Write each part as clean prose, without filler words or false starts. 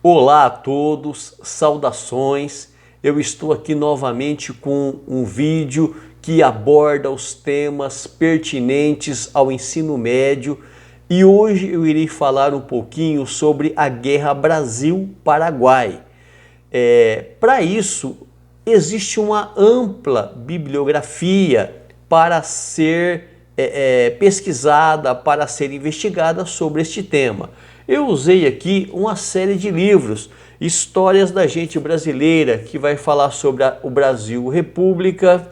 Olá a todos, saudações. Eu estou aqui novamente com um vídeo que aborda os temas pertinentes ao ensino médio e hoje eu irei falar um pouquinho sobre a Guerra Brasil-Paraguai. Para isso, existe uma ampla bibliografia para ser pesquisada, para ser investigada sobre este tema. Eu usei aqui uma série de livros, Histórias da Gente Brasileira, que vai falar sobre o Brasil República.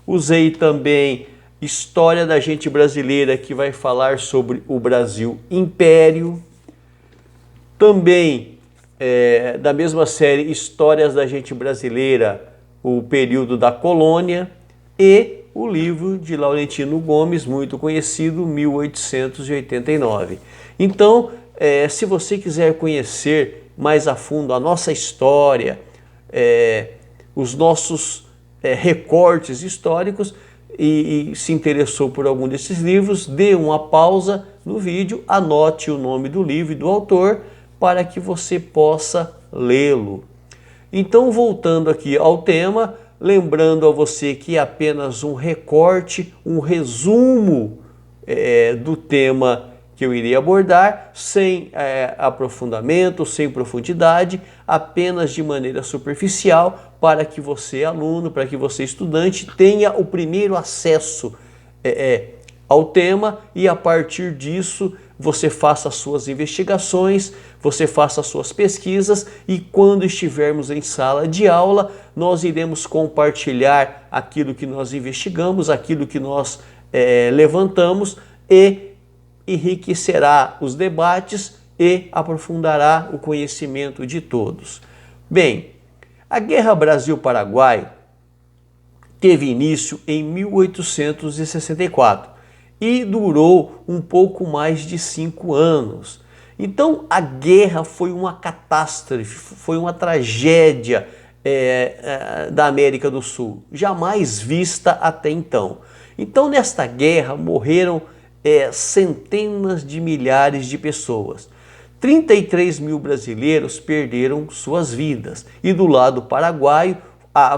Usei também História da Gente Brasileira, que vai falar sobre o Brasil Império. Também, da mesma série, Histórias da Gente Brasileira, o período da colônia. E o livro de Laurentino Gomes, muito conhecido, 1889. Então, se você quiser conhecer mais a fundo a nossa história, os nossos recortes históricos e se interessou por algum desses livros, dê uma pausa no vídeo, anote o nome do livro e do autor para que você possa lê-lo. Então, voltando aqui ao tema, lembrando a você que é apenas um recorte, um resumo do tema que eu iria abordar, sem aprofundamento, sem profundidade, apenas de maneira superficial, para que você, aluno, para que você, estudante, tenha o primeiro acesso ao tema e a partir disso você faça as suas investigações, você faça as suas pesquisas e quando estivermos em sala de aula, nós iremos compartilhar aquilo que nós investigamos, aquilo que nós levantamos e enriquecerá os debates e aprofundará o conhecimento de todos. Bem, a Guerra Brasil-Paraguai teve início em 1864 e durou um pouco mais de 5 anos. Então a guerra foi uma catástrofe, foi uma tragédia da América do Sul, jamais vista até então. Então nesta guerra morreram centenas de milhares de pessoas. 33 mil brasileiros perderam suas vidas e do lado paraguaio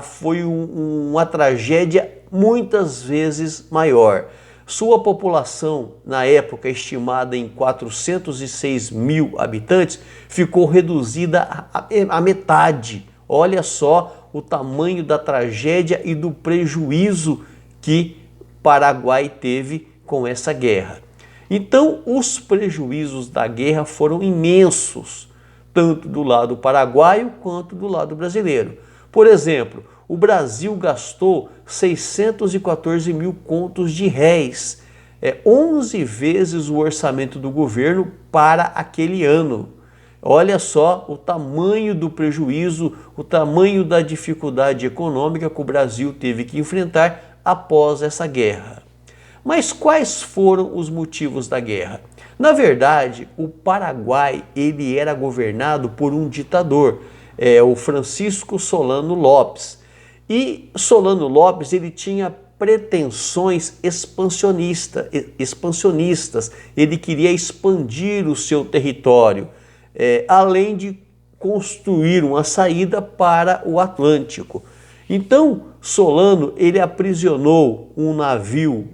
foi uma tragédia muitas vezes maior. Sua população, na época estimada em 406 mil habitantes, ficou reduzida à metade. Olha só o tamanho da tragédia e do prejuízo que Paraguai teve com essa guerra. Então, os prejuízos da guerra foram imensos, tanto do lado paraguaio quanto do lado brasileiro. Por exemplo, o Brasil gastou 614 mil contos de réis, 11 vezes o orçamento do governo para aquele ano. Olha só o tamanho do prejuízo, o tamanho da dificuldade econômica que o Brasil teve que enfrentar após essa guerra. Mas quais foram os motivos da guerra? Na verdade, o Paraguai ele era governado por um ditador, o Francisco Solano Lopes. E Solano Lopes ele tinha pretensões expansionistas, ele queria expandir o seu território, além de construir uma saída para o Atlântico. Então, Solano ele aprisionou um navio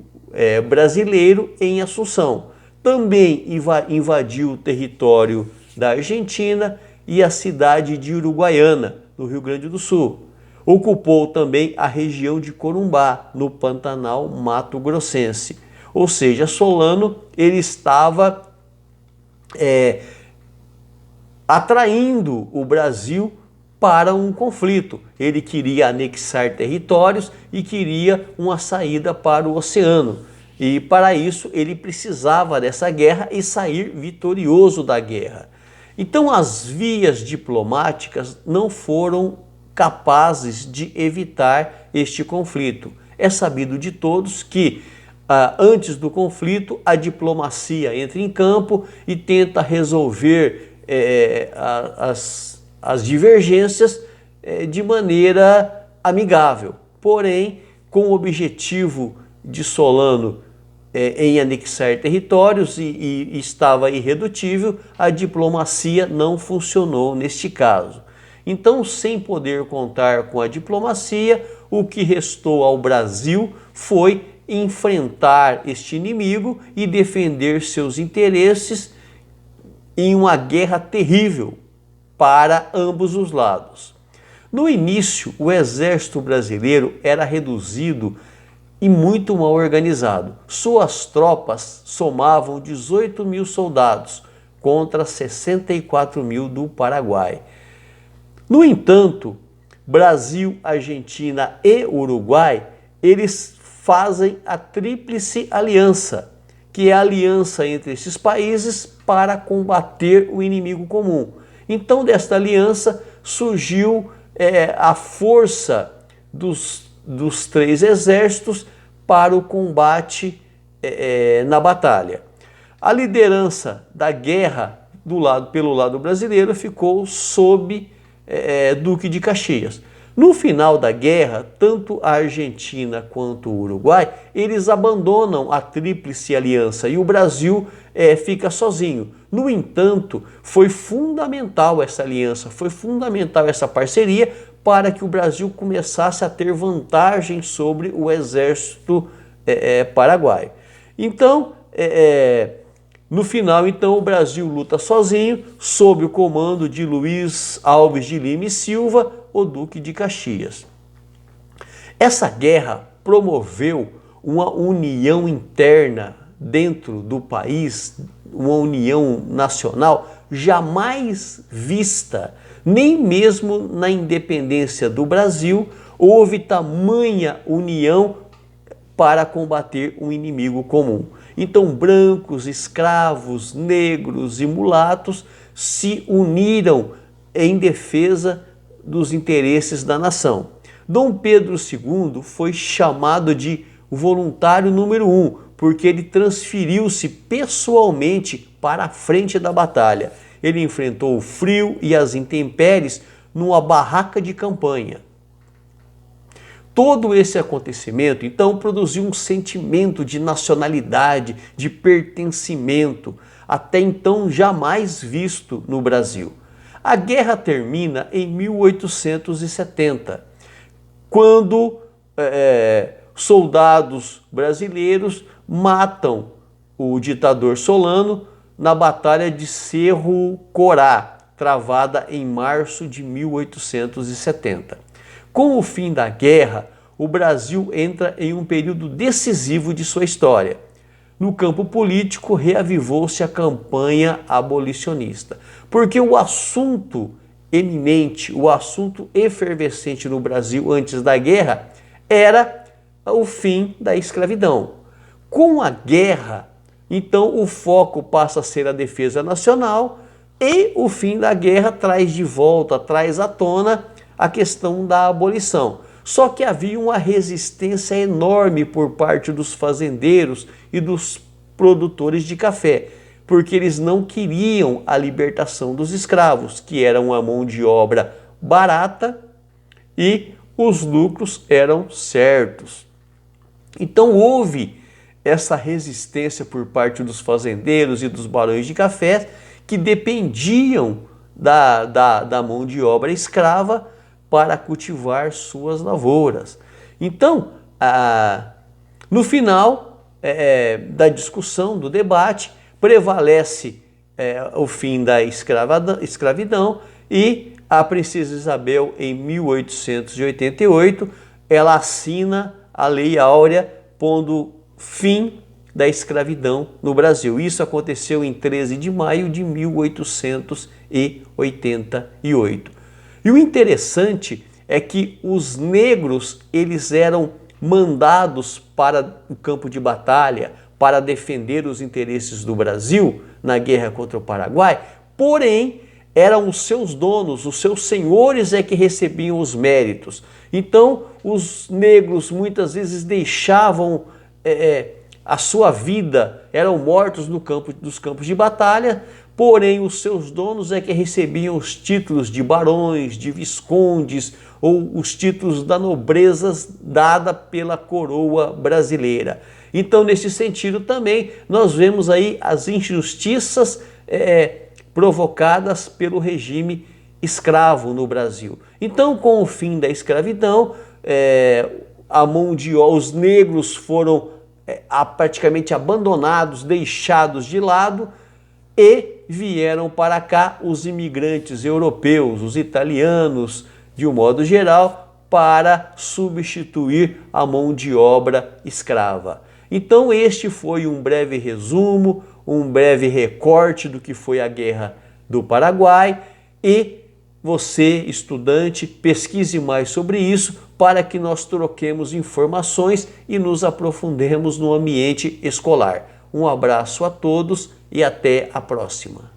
brasileiro em Assunção. Também invadiu o território da Argentina e a cidade de Uruguaiana, no Rio Grande do Sul. Ocupou também a região de Corumbá, no Pantanal Mato Grossense. Ou seja, Solano ele estava atraindo o Brasil para um conflito. Ele queria anexar territórios e queria uma saída para o oceano. E para isso ele precisava dessa guerra e sair vitorioso da guerra. Então as vias diplomáticas não foram capazes de evitar este conflito. É sabido de todos que antes do conflito a diplomacia entra em campo e tenta resolver as divergências de maneira amigável. Porém, com o objetivo de Solano em anexar territórios e estava irredutível, a diplomacia não funcionou neste caso. Então, sem poder contar com a diplomacia, o que restou ao Brasil foi enfrentar este inimigo e defender seus interesses em uma guerra terrível para ambos os lados. No início, o exército brasileiro era reduzido e muito mal organizado. Suas tropas somavam 18 mil soldados contra 64 mil do Paraguai. No entanto, Brasil, Argentina e Uruguai, eles fazem a Tríplice Aliança, que é a aliança entre esses países para combater o inimigo comum. Então, desta aliança surgiu a força dos três exércitos para o combate na batalha. A liderança da guerra pelo lado brasileiro ficou sob Duque de Caxias. No final da guerra, tanto a Argentina quanto o Uruguai, eles abandonam a Tríplice Aliança e o Brasil fica sozinho. No entanto, foi fundamental essa aliança, foi fundamental essa parceria para que o Brasil começasse a ter vantagem sobre o exército paraguaio. Então, no final, então, o Brasil luta sozinho, sob o comando de Luiz Alves de Lima e Silva, o Duque de Caxias. Essa guerra promoveu uma união interna dentro do país, uma união nacional jamais vista, nem mesmo na independência do Brasil houve tamanha união para combater um inimigo comum. Então, brancos, escravos, negros e mulatos se uniram em defesa dos interesses da nação. Dom Pedro II foi chamado de voluntário número 1, porque ele transferiu-se pessoalmente para a frente da batalha. Ele enfrentou o frio e as intempéries numa barraca de campanha. Todo esse acontecimento, então, produziu um sentimento de nacionalidade, de pertencimento, até então jamais visto no Brasil. A guerra termina em 1870, quando soldados brasileiros matam o ditador Solano na Batalha de Cerro Corá, travada em março de 1870. Com o fim da guerra, o Brasil entra em um período decisivo de sua história. No campo político, reavivou-se a campanha abolicionista, porque o assunto eminente, o assunto efervescente no Brasil antes da guerra era o fim da escravidão. Com a guerra, então, o foco passa a ser a defesa nacional e o fim da guerra traz de volta, traz à tona a questão da abolição. Só que havia uma resistência enorme por parte dos fazendeiros e dos produtores de café, porque eles não queriam a libertação dos escravos, que era uma mão de obra barata e os lucros eram certos. Então houve essa resistência por parte dos fazendeiros e dos barões de café que dependiam da mão de obra escrava para cultivar suas lavouras. Então, no final da discussão, do debate, prevalece o fim da escravidão e a princesa Isabel, em 1888, ela assina a Lei Áurea, pondo fim da escravidão no Brasil. Isso aconteceu em 13 de maio de 1888. E o interessante é que os negros, eles eram mandados para o campo de batalha para defender os interesses do Brasil na guerra contra o Paraguai, porém eram os seus donos, os seus senhores é que recebiam os méritos. Então os negros muitas vezes deixavam a sua vida, eram mortos nos campos de batalha, porém os seus donos é que recebiam os títulos de barões, de viscondes ou os títulos da nobreza dada pela coroa brasileira. Então, nesse sentido também, nós vemos aí as injustiças provocadas pelo regime escravo no Brasil. Então, com o fim da escravidão, a mão de obra, os negros foram praticamente abandonados, deixados de lado, e vieram para cá os imigrantes europeus, os italianos, de um modo geral, para substituir a mão de obra escrava. Então este foi um breve resumo, um breve recorte do que foi a Guerra do Paraguai, e você, estudante, pesquise mais sobre isso para que nós troquemos informações e nos aprofundemos no ambiente escolar. Um abraço a todos e até a próxima.